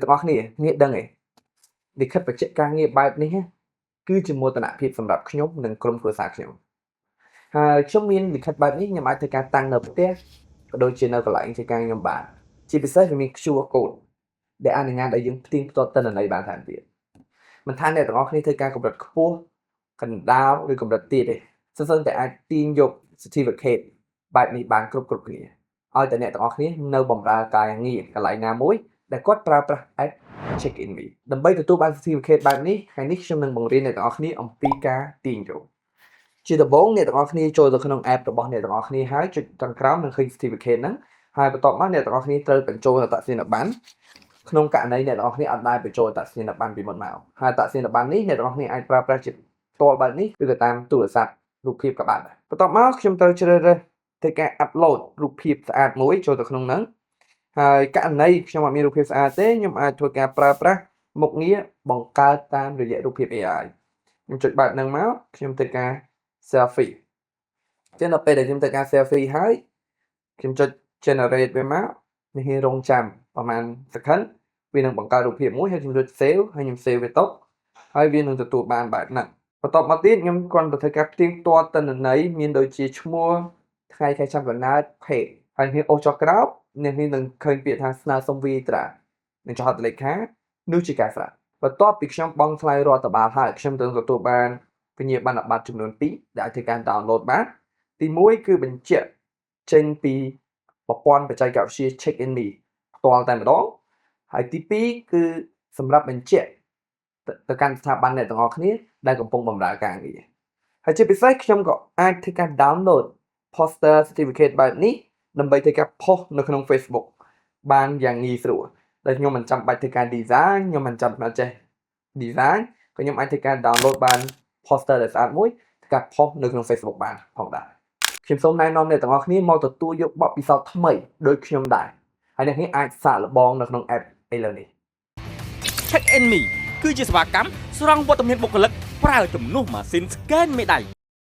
ទាំងអស់គ្នាងាកដឹងឯងលិខិតបញ្ជាក់ការងារបែបនេះគឺជាមោទនភាពសម្រាប់ខ្ញុំនិងក្រុមគ្រួសារខ្ញុំហើយខ្ញុំមានលិខិតបែបនេះខ្ញុំអាចធ្វើការតាំងនៅផ្ទះក៏ដូចជានៅកន្លែងធ្វើការខ្ញុំបានជាពិសេសវាមាន QR code ដែលអនុញ្ញាតឲ្យយើងផ្ទៀងផ្ទាត់ទិន្នន័យបានថែមទៀតមិនថាអ្នកទាំងអស់គ្នាធ្វើការកម្រិតខ្ពស់កណ្ដាលឬកម្រិតទាបទេសឹងតែអាចទាញយក certificate បែបនេះបានគ្រប់គ្នាឲ្យតែអ្នកទាំងអស់គ្នានៅបម្រើការងារកន្លែងណាមួយដែលគាត់ប្រើប្រាស់ app check in me ដើម្បីទទួលបាន certificate បែបនេះថ្ងៃនេះខ្ញុំនឹងបង្រៀនអ្នកទាំងអស់គ្នាអំពីការទាញយកជាដំបូងអ្នកទាំងអស់គ្នាចូលទៅក្នុង app របស់អ្នកទាំងអស់គ្នាហើយចុចខាងក្រោមនឹងឃើញ certificate ហ្នឹងហើយបន្ទាប់មកអ្នកទាំងអស់គ្នាត្រូវបញ្ចូលអត្តសញ្ញាណប័ណ្ណក្នុងករណីអ្នកទាំងអស់គ្នាអត់ដែលបញ្ចូលអត្តសញ្ញាណប័ណ្ណពីមុនមកហើយអត្តសញ្ញាណប័ណ្ណនេះអ្នកទាំងអស់គ្នាអាចប្រើប្រាស់ជាផ្ទាល់បែបនេះឬក៏តាមទូរស័ព្ទរូបភាពក៏បានដែរបន្ទាប់មកខ្ញុំត្រូវជ្រើសរើសធ្វើការ upload រូបភាពស្អាតមួយចូលទៅក្នុងហ្នឹងហើយករណីខ្ញុំអត់មានរូបភាពស្អាតទេខ្ញុំអាចធ្វើការប្រើប្រាស់មុខងារបង្កើតតាមរយៈរូបភាព AI ខ្ញុំចុចបែបហ្នឹងមកខ្ញុំធ្វើការ selfie ចឹងដល់ពេលដែលខ្ញុំធ្វើការ selfie ហើយខ្ញុំចុច generate វាមកនេះរងចាំប្រហែល second វានឹងបង្កើតរូបភាពមួយហើយខ្ញុំចុច save ហើយខ្ញុំ save វាទុកហើយវានឹងទទួលបានបែបហ្នឹងបន្ទាប់មកទៀតខ្ញុំគ្រាន់តែធ្វើការផ្ទៀងផ្ទាត់ទិន្នន័យមានដូចជាឈ្មោះថ្ងៃខែឆ្នាំកំណើត page ហើយខ្ញុំអូសចុះក្រោមអ្នកនេះនឹងឃើញពាក្យថាស្នើសុំវីត្រានឹងចុះហត្ថលេខានោះជាការស្រេចបន្ទាប់ពីខ្ញុំបង់ថ្លៃរដ្ឋបាលហើយខ្ញុំនឹងទទួលបានវិញ្ញាបនបត្រចំនួន2ដែលអាចធ្វើការ download បានទី1គឺបញ្ជាក់ចេញពីប្រព័ន្ធបច្ចេកវិទ្យា check in me ផ្ទាល់តែម្ដងហើយទី2គឺសម្រាប់បញ្ជាក់ទៅកាន់ស្ថាប័នអ្នកទាំងអស់គ្នាដែលកំពុងបម្រើការងារហើយជាពិសេសខ្ញុំក៏អាចធ្វើការ download poster certificate បែបនេះដើម្បីធ្វើការ post នៅក្នុង Facebook បានយ៉ាងងាយស្រួលដែលខ្ញុំមិនចាំបាច់ធ្វើការ design ខ្ញុំមិនចាំបាច់ចេះ design ក៏ខ្ញុំអាចធ្វើការ download បាន poster ដែលស្អាតមួយធ្វើការ post នៅក្នុង Facebook បានផងដែរខ្ញុំសូមណែនាំអ្នកទាំងអស់គ្នាមកទទួលយកបទពិសោធន៍ថ្មីដូចខ្ញុំដែរហើយអ្នកគ្នាអាចសាកល្បងនៅក្នុង app ឥឡូវនេះ Check in me គឺជាសេវាកម្មស្រង់វត្តមានបុគ្គលិកប្រើជំនួសម៉ាស៊ីន scan មេដៃ